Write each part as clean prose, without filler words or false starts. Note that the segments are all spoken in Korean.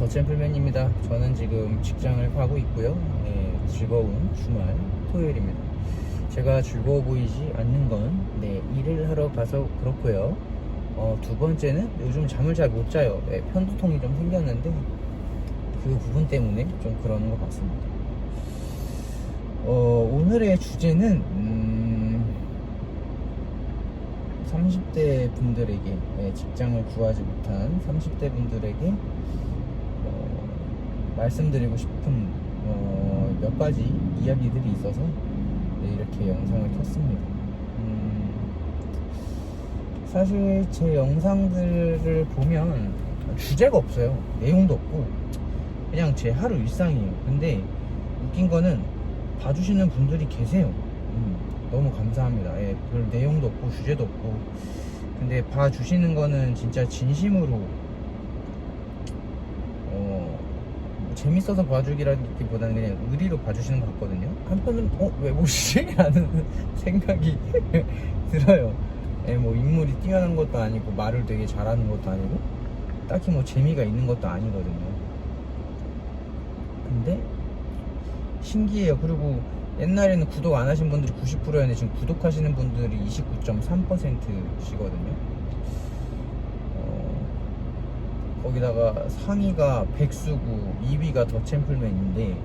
더챔플맨입니다. 저는 지금 직장을 가고 있고요. 즐거운 주말 토요일입니다. 제가 즐거워 보이지 않는 건 일을 하러 가서 그렇고요. 두 번째는 요즘 잠을 잘 못 자요. 편두통이 좀 생겼는데 그 부분 때문에 좀 그러는 것 같습니다. 오늘의 주제는 30대 분들에게, 직장을 구하지 못한 30대 분들에게 말씀드리고 싶은 몇 가지 이야기들이 있어서 이렇게 영상을 켰습니다. 사실 제 영상들을 보면 주제가 없어요. 내용도 없고 그냥 제 하루 일상이에요. 근데 웃긴 거는 봐주시는 분들이 계세요. 너무 감사합니다. 별 내용도 없고 주제도 없고, 근데 봐주시는 거는 진짜 진심으로 재밌어서 봐주기라기보다는 그냥 의리로 봐주시는 것 같거든요. 한편은 왜 보시지? 라는 생각이 들어요. 뭐 인물이 뛰어난 것도 아니고 말을 되게 잘하는 것도 아니고 딱히 뭐 재미가 있는 것도 아니거든요. 근데 신기해요. 그리고 옛날에는 구독 안 하신 분들이 90%였는데 지금 구독하시는 분들이 29.3%시거든요. 거기다가 상위가 백수고 2위가 더챔플맨인데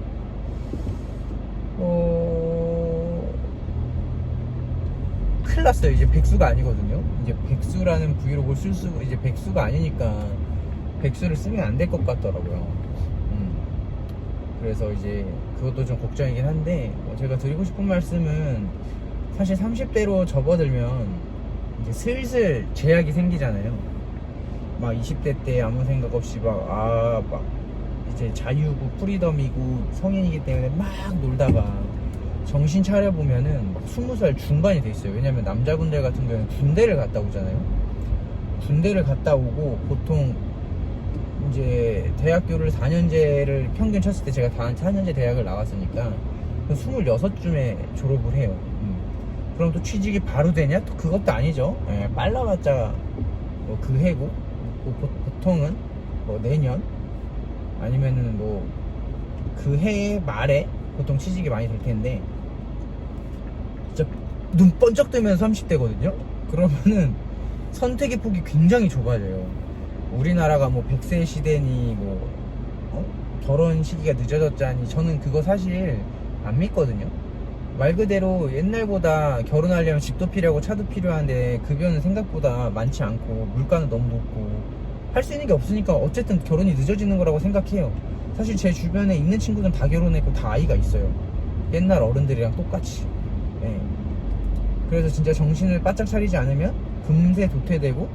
큰일 났어요. 이제 백수가 아니거든요. 이제 백수라는 브이로그를 쓸 수, 이제 백수가 아니니까 백수를 쓰면 안 될 것 같더라고요. 그래서 이제 그것도 좀 걱정이긴 한데, 제가 드리고 싶은 말씀은 사실 30대로 접어들면 이제 슬슬 제약이 생기잖아요. 막 20대 때 아무 생각 없이 막 이제 자유고 프리덤이고 성인이기 때문에 막 놀다가 정신 차려보면은 막 20살 중반이 돼 있어요. 왜냐면 남자분들 같은 경우는 군대를 갔다 오잖아요. 군대를 갔다 오고 보통 이제 대학교를 4년제를 평균 쳤을 때 제가 다 4년제 대학을 나왔으니까 26쯤에 졸업을 해요. 그럼 또 취직이 바로 되냐? 또 그것도 아니죠. 빨라봤자 뭐 그 해고, 보통은 뭐 내년 아니면은 뭐 그 해 말에 보통 취직이 많이 될 텐데, 진짜 눈 번쩍 뜨면 30대거든요. 그러면은 선택의 폭이 굉장히 좁아져요. 우리나라가 뭐 100세 시대니 뭐 결혼 시기가 늦어졌자니, 저는 그거 사실 안 믿거든요. 말 그대로 옛날보다 결혼하려면 집도 필요하고 차도 필요한데 급여는 생각보다 많지 않고 물가는 너무 높고 할 수 있는 게 없으니까 어쨌든 결혼이 늦어지는 거라고 생각해요. 사실 제 주변에 있는 친구들은 다 결혼했고 다 아이가 있어요. 옛날 어른들이랑 똑같이. 그래서 진짜 정신을 바짝 차리지 않으면 금세 도태되고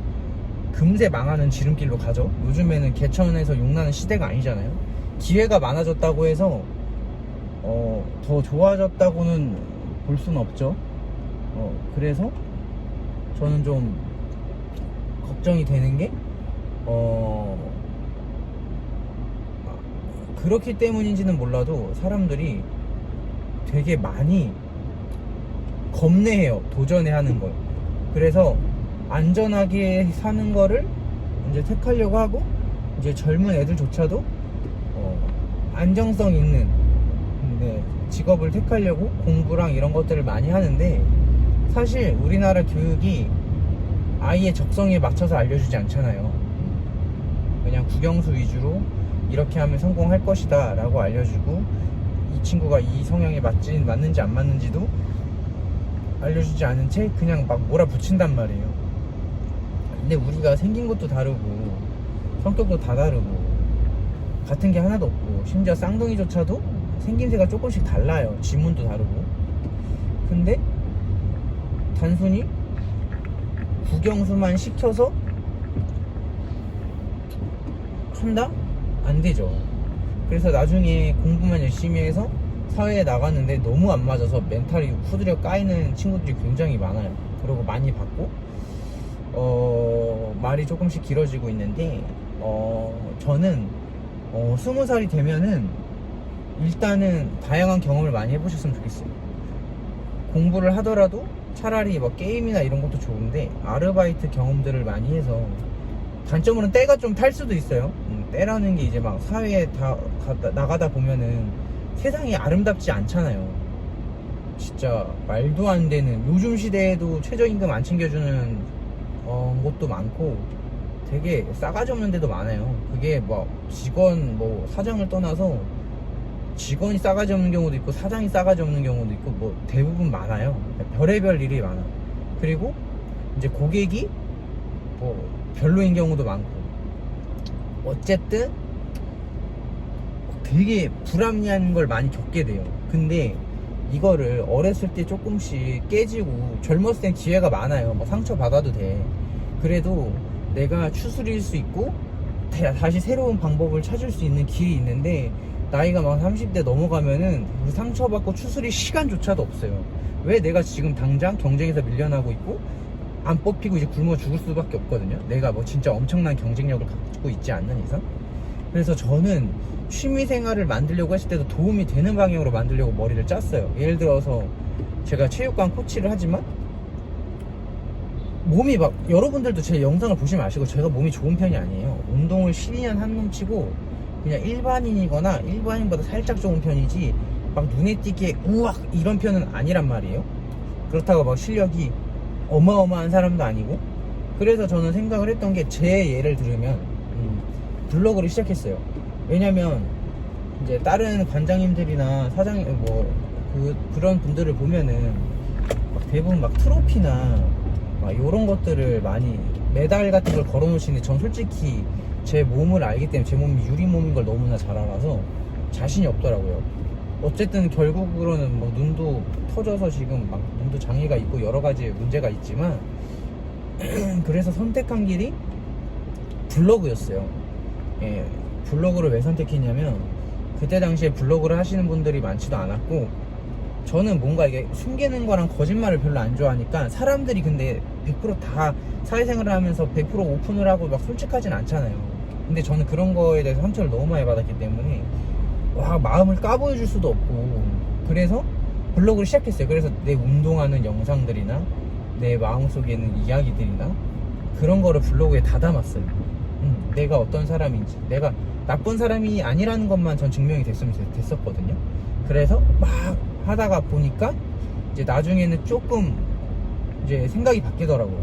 금세 망하는 지름길로 가죠. 요즘에는 개천에서 용나는 시대가 아니잖아요. 기회가 많아졌다고 해서 더 좋아졌다고는 볼 수는 없죠. 그래서 저는 좀 걱정이 되는 게 그렇기 때문인지는 몰라도 사람들이 되게 많이 겁내해요. 도전해 하는 걸. 그래서 안전하게 사는 거를 이제 택하려고 하고, 이제 젊은 애들조차도 안정성 있는 직업을 택하려고 공부랑 이런 것들을 많이 하는데, 사실 우리나라 교육이 아이의 적성에 맞춰서 알려주지 않잖아요. 그냥 국영수 위주로 이렇게 하면 성공할 것이다 라고 알려주고, 이 친구가 이 성향에 맞는지 안 맞는지도 알려주지 않은 채 그냥 막 몰아붙인단 말이에요. 근데 우리가 생긴 것도 다르고 성격도 다 다르고 같은 게 하나도 없고, 심지어 쌍둥이조차도 생김새가 조금씩 달라요. 지문도 다르고. 근데 단순히 국영수만 시켜서 한다? 안 되죠. 그래서 나중에 공부만 열심히 해서 사회에 나갔는데 너무 안 맞아서 멘탈이 후드려 까이는 친구들이 굉장히 많아요. 그리고 많이 봤고, 말이 조금씩 길어지고 있는데, 저는 20살이 되면은 일단은 다양한 경험을 많이 해보셨으면 좋겠어요. 공부를 하더라도 차라리 뭐 게임이나 이런 것도 좋은데 아르바이트 경험들을 많이 해서, 단점으로는 때가 좀 탈 수도 있어요. 때라는 게 이제 막 사회에 나가다 보면은 세상이 아름답지 않잖아요. 진짜 말도 안 되는, 요즘 시대에도 최저임금 안 챙겨주는 곳도 많고 되게 싸가지 없는 데도 많아요. 그게 뭐 직원 뭐 사장을 떠나서 직원이 싸가지 없는 경우도 있고 사장이 싸가지 없는 경우도 있고 뭐 대부분 많아요. 별의별 일이 많아. 그리고 이제 고객이 뭐 별로인 경우도 많고, 어쨌든 되게 불합리한 걸 많이 겪게 돼요. 근데 이거를 어렸을 때 조금씩 깨지고, 젊었을 땐 기회가 많아요. 뭐 상처 받아도 돼. 그래도 내가 추스릴 수 있고 다시 새로운 방법을 찾을 수 있는 길이 있는데, 나이가 막 30대 넘어가면은 그 상처받고 추스릴 시간조차도 없어요. 왜? 내가 지금 당장 경쟁에서 밀려나고 있고 안 뽑히고 이제 굶어 죽을 수밖에 없거든요. 내가 뭐 진짜 엄청난 경쟁력을 갖고 있지 않는 이상. 그래서 저는 취미생활을 만들려고 했을 때도 도움이 되는 방향으로 만들려고 머리를 짰어요. 예를 들어서 제가 체육관 코치를 하지만 몸이 막, 여러분들도 제 영상을 보시면 아시고 제가 몸이 좋은 편이 아니에요. 운동을 12년 한 놈치고 그냥 일반인이거나 일반인보다 살짝 좋은 편이지 막 눈에 띄게 우악 이런 편은 아니란 말이에요. 그렇다고 막 실력이 어마어마한 사람도 아니고. 그래서 저는 생각을 했던 게, 제 예를 들으면 블로그를 시작했어요. 왜냐면 이제 다른 관장님들이나 사장 그런 분들을 보면은 막 대부분 막 트로피나 막 요런 것들을 많이, 메달 같은 걸 걸어 놓으시는데, 전 솔직히 제 몸을 알기 때문에, 제 몸이 유리 몸인 걸 너무나 잘 알아서 자신이 없더라고요. 어쨌든 결국으로는 뭐 눈도 터져서 지금 막 눈도 장애가 있고 여러 가지 문제가 있지만 그래서 선택한 길이 블로그였어요. 예, 블로그를 왜 선택했냐면, 그때 당시에 블로그를 하시는 분들이 많지도 않았고, 저는 뭔가 이게 숨기는 거랑 거짓말을 별로 안 좋아하니까, 사람들이 근데 100% 다 사회생활을 하면서 100% 오픈을 하고 막 솔직하진 않잖아요. 근데 저는 그런 거에 대해서 상처를 너무 많이 받았기 때문에 마음을 까보여줄 수도 없고, 그래서 블로그를 시작했어요. 그래서 내 운동하는 영상들이나 내 마음속에 있는 이야기들이나 그런 거를 블로그에 다 담았어요. 내가 어떤 사람인지, 내가 나쁜 사람이 아니라는 것만 전 증명이 됐으면 됐었거든요. 그래서 막 하다가 보니까 이제 나중에는 조금 이제 생각이 바뀌더라고요.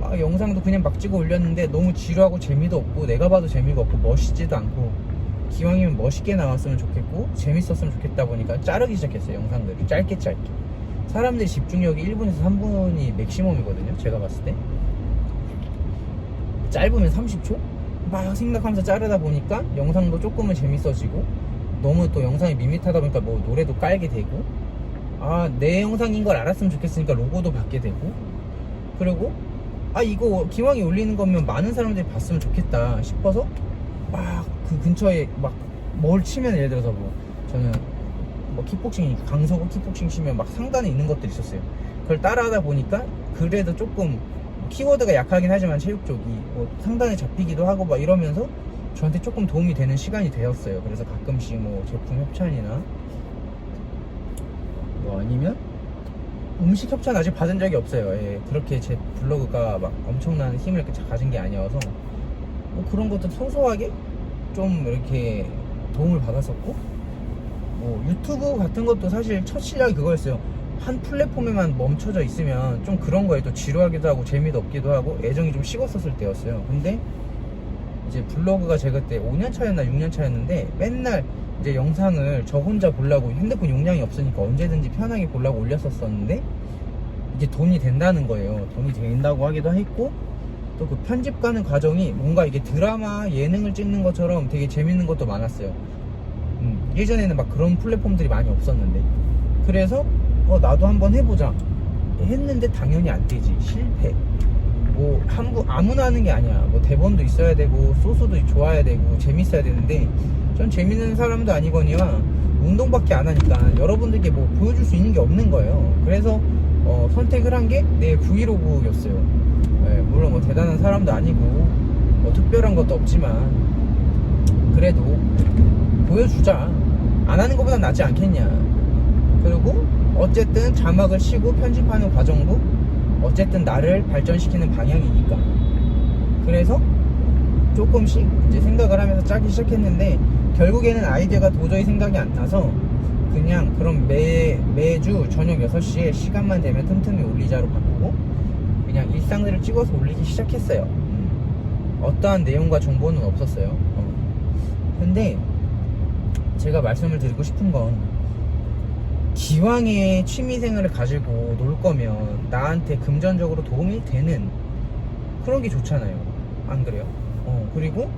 막 영상도 그냥 막 찍어 올렸는데 너무 지루하고 재미도 없고, 내가 봐도 재미가 없고 멋있지도 않고, 기왕이면 멋있게 나왔으면 좋겠고 재밌었으면 좋겠다 보니까 자르기 시작했어요. 영상들을 짧게. 사람들이 집중력이 1분에서 3분이 맥시멈이거든요. 제가 봤을 때 짧으면 30초 막 생각하면서 자르다 보니까 영상도 조금은 재밌어지고, 너무 또 영상이 밋밋하다 보니까 뭐 노래도 깔게 되고, 내 영상인 걸 알았으면 좋겠으니까 로고도 받게 되고, 그리고 이거 기왕에 올리는 거면 많은 사람들이 봤으면 좋겠다 싶어서 막 그 근처에 막 뭘 치면, 예를 들어서 뭐 저는 뭐 킥복싱이니까 강서구 킥복싱 치면 막 상단에 있는 것들이 있었어요. 그걸 따라하다 보니까 그래도 조금 키워드가 약하긴 하지만 체육 쪽이 뭐 상단에 잡히기도 하고 막 이러면서 저한테 조금 도움이 되는 시간이 되었어요. 그래서 가끔씩 뭐 제품 협찬이나 뭐 아니면 음식 협찬 아직 받은 적이 없어요. 예, 그렇게 제 블로그가 막 엄청난 힘을 가진 게 아니어서 뭐 그런 것도 소소하게 좀 이렇게 도움을 받았었고, 뭐 유튜브 같은 것도 사실 첫 시작이 그거였어요. 한 플랫폼에만 멈춰져 있으면 좀 그런 거에 또 지루하기도 하고 재미도 없기도 하고 애정이 좀 식었었을 때였어요. 근데 이제 블로그가 제가 그때 5년 차였나 6년 차였는데 맨날 이제 영상을 저 혼자 보려고, 핸드폰 용량이 없으니까 언제든지 편하게 보려고 올렸었는데 이게 돈이 된다는 거예요. 돈이 된다고 하기도 했고, 또 그 편집가는 과정이 뭔가 이게 드라마 예능을 찍는 것처럼 되게 재밌는 것도 많았어요. 예전에는 막 그런 플랫폼들이 많이 없었는데, 그래서 나도 한번 해보자 했는데 당연히 안 되지. 실패. 뭐 아무나 하는 게 아니야. 뭐 대본도 있어야 되고 소스도 좋아야 되고 재밌어야 되는데, 전 재밌는 사람도 아니거니와 운동밖에 안 하니까 여러분들께 뭐 보여줄 수 있는 게 없는 거예요. 그래서 선택을 한 게 내 브이로그였어요. 물론 뭐 대단한 사람도 아니고 뭐 특별한 것도 없지만 그래도 보여주자. 안 하는 것보단 낫지 않겠냐. 그리고 어쨌든 자막을 치고 편집하는 과정도 어쨌든 나를 발전시키는 방향이니까. 그래서 조금씩 이제 생각을 하면서 짜기 시작했는데, 결국에는 아이디어가 도저히 생각이 안 나서 그냥 그럼 매주 저녁 6시에 시간만 되면 틈틈이 올리자로 바꾸고 그냥 일상들을 찍어서 올리기 시작했어요. 어떠한 내용과 정보는 없었어요. 근데 제가 말씀을 드리고 싶은 건, 기왕에 취미생활을 가지고 놀 거면 나한테 금전적으로 도움이 되는 그런 게 좋잖아요. 안 그래요? 그리고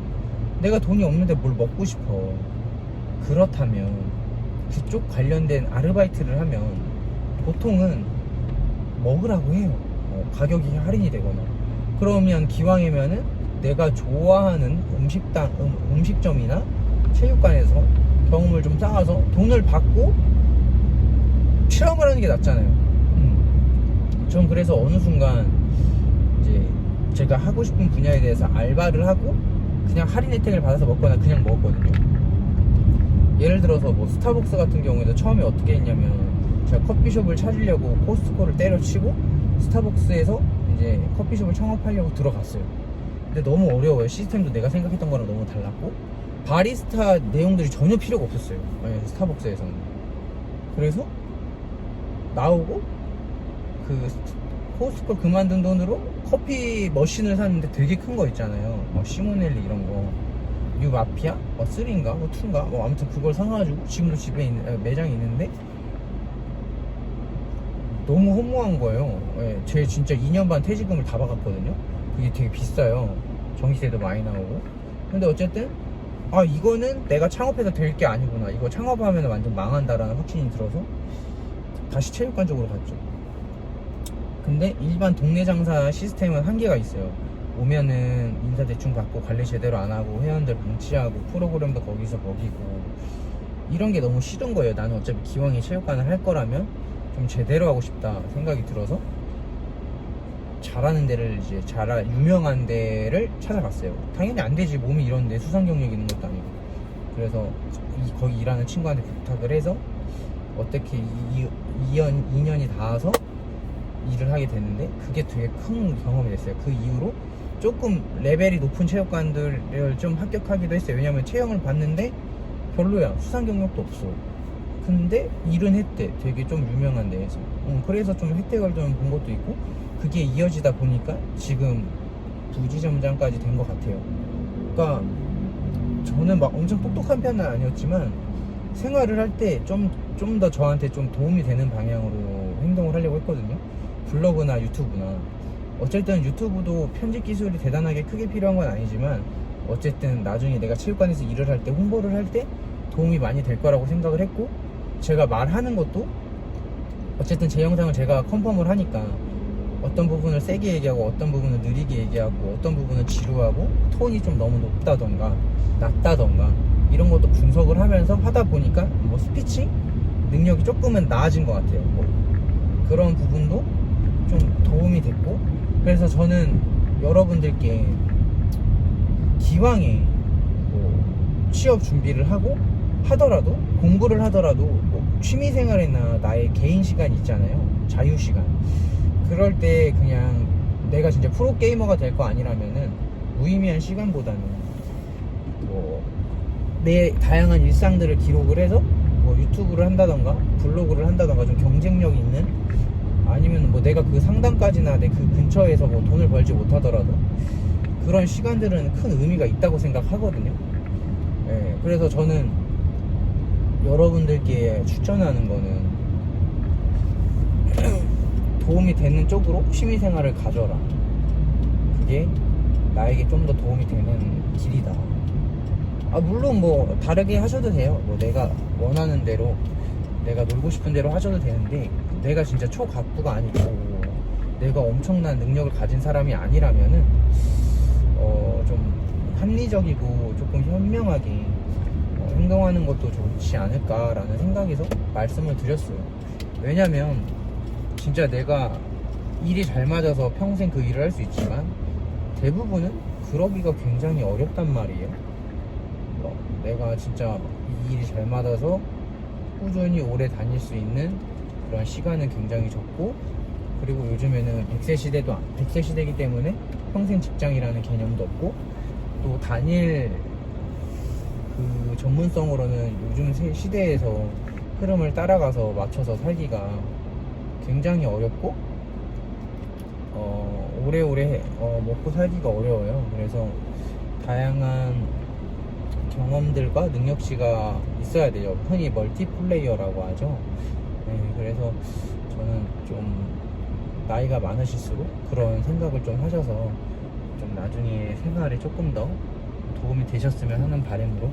내가 돈이 없는데 뭘 먹고 싶어. 그렇다면 그쪽 관련된 아르바이트를 하면 보통은 먹으라고 해요. 가격이 할인이 되거나. 그러면 기왕이면은 내가 좋아하는 음식점이나 체육관에서 경험을 좀 쌓아서 돈을 받고 체험을 하는 게 낫잖아요. 전 그래서 어느 순간 이제 제가 하고 싶은 분야에 대해서 알바를 하고 그냥 할인 혜택을 받아서 먹거나 그냥 먹었거든요. 예를 들어서 뭐 스타벅스 같은 경우에도 처음에 어떻게 했냐면, 제가 커피숍을 찾으려고 코스트코를 때려치고 스타벅스에서 이제 커피숍을 창업하려고 들어갔어요. 근데 너무 어려워요. 시스템도 내가 생각했던 거랑 너무 달랐고 바리스타 내용들이 전혀 필요가 없었어요. 스타벅스에서는. 그래서 나오고 그 코스트코 그만둔 돈으로 커피 머신을 샀는데 되게 큰 거 있잖아요. 시모넬리 이런 거, 뉴 마피아 3인가 2인가 아무튼 그걸 사가지고 지금도 집에 매장에 있는데 너무 허무한 거예요. 제 진짜 2년 반 퇴직금을 다 박았거든요. 그게 되게 비싸요. 전기세도 많이 나오고. 근데 어쨌든 이거는 내가 창업해서 될 게 아니구나, 이거 창업하면 완전 망한다라는 확신이 들어서 다시 체육관 쪽으로 갔죠. 근데 일반 동네 장사 시스템은 한계가 있어요. 오면은 인사 대충 받고 관리 제대로 안 하고 회원들 방치하고 프로그램도 거기서 먹이고, 이런 게 너무 싫은 거예요. 나는 어차피 기왕에 체육관을 할 거라면 좀 제대로 하고 싶다 생각이 들어서 잘하는 데를 이제 유명한 데를 찾아갔어요. 당연히 안 되지, 몸이 이런데 수상 경력이 있는 것도 아니고. 그래서 거기 일하는 친구한테 부탁을 해서 어떻게 2년이 닿아서 일을 하게 됐는데, 그게 되게 큰 경험이 됐어요. 그 이후로 조금 레벨이 높은 체육관들을 좀 합격하기도 했어요. 왜냐면 체험을 봤는데 별로야, 수상 경력도 없어. 근데 일은 했대, 되게 좀 유명한 데에서. 그래서 좀 혜택을 좀 본 것도 있고, 그게 이어지다 보니까 지금 부지점장까지 된 것 같아요. 그러니까 저는 막 엄청 똑똑한 편은 아니었지만 생활을 할 때 좀 더 저한테 좀 도움이 되는 방향으로 행동을 하려고 했거든요. 블로그나 유튜브나. 어쨌든 유튜브도 편집 기술이 대단하게 크게 필요한 건 아니지만, 어쨌든 나중에 내가 체육관에서 일을 할 때, 홍보를 할 때 도움이 많이 될 거라고 생각을 했고, 제가 말하는 것도 어쨌든 제 영상을 제가 컨펌을 하니까 어떤 부분을 세게 얘기하고 어떤 부분을 느리게 얘기하고 어떤 부분은 지루하고 톤이 좀 너무 높다던가 낮다던가 이런 것도 분석을 하면서 하다 보니까 뭐 스피치 능력이 조금은 나아진 것 같아요. 뭐 그런 부분도 좀 도움이 됐고, 그래서 저는 여러분들께 기왕에 뭐 취업 준비를 하더라도 공부를 하더라도 뭐 취미생활이나 나의 개인 시간이 있잖아요. 자유시간. 그럴 때 그냥 내가 진짜 프로게이머가 될 거 아니라면은 무의미한 시간보다는 뭐 내 다양한 일상들을 기록을 해서 뭐 유튜브를 한다던가 블로그를 한다던가 좀 경쟁력 있는, 아니면 뭐 내가 그 상단까지나 내 그 근처에서 뭐 돈을 벌지 못하더라도 그런 시간들은 큰 의미가 있다고 생각하거든요. 그래서 저는 여러분들께 추천하는 거는 도움이 되는 쪽으로 취미생활을 가져라. 그게 나에게 좀 더 도움이 되는 길이다. 물론 뭐 다르게 하셔도 돼요. 뭐 내가 원하는 대로, 내가 놀고 싶은 대로 하셔도 되는데, 내가 진짜 초각부가 아니고 내가 엄청난 능력을 가진 사람이 아니라면은 좀 합리적이고 조금 현명하게 행동하는 것도 좋지 않을까라는 생각에서 말씀을 드렸어요. 왜냐면 진짜 내가 일이 잘 맞아서 평생 그 일을 할 수 있지만 대부분은 그러기가 굉장히 어렵단 말이에요. 내가 진짜 이 일이 잘 맞아서 꾸준히 오래 다닐 수 있는 그런 시간은 굉장히 적고, 그리고 요즘에는 100세 시대이기 때문에 평생 직장이라는 개념도 없고, 또 단일 그 전문성으로는 요즘 시대에서 흐름을 따라가서 맞춰서 살기가 굉장히 어렵고 오래오래 먹고 살기가 어려워요. 그래서 다양한 경험들과 능력치가 있어야 돼요. 흔히 멀티플레이어라고 하죠. 네, 그래서 저는 좀 나이가 많으실수록 그런 생각을 좀 하셔서 좀 나중에 생활에 조금 더 도움이 되셨으면 하는 바람으로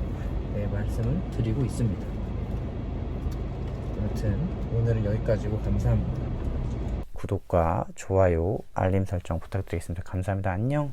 네, 말씀을 드리고 있습니다. 아무튼 오늘은 여기까지고 감사합니다. 구독과 좋아요, 알림 설정 부탁드리겠습니다. 감사합니다. 안녕.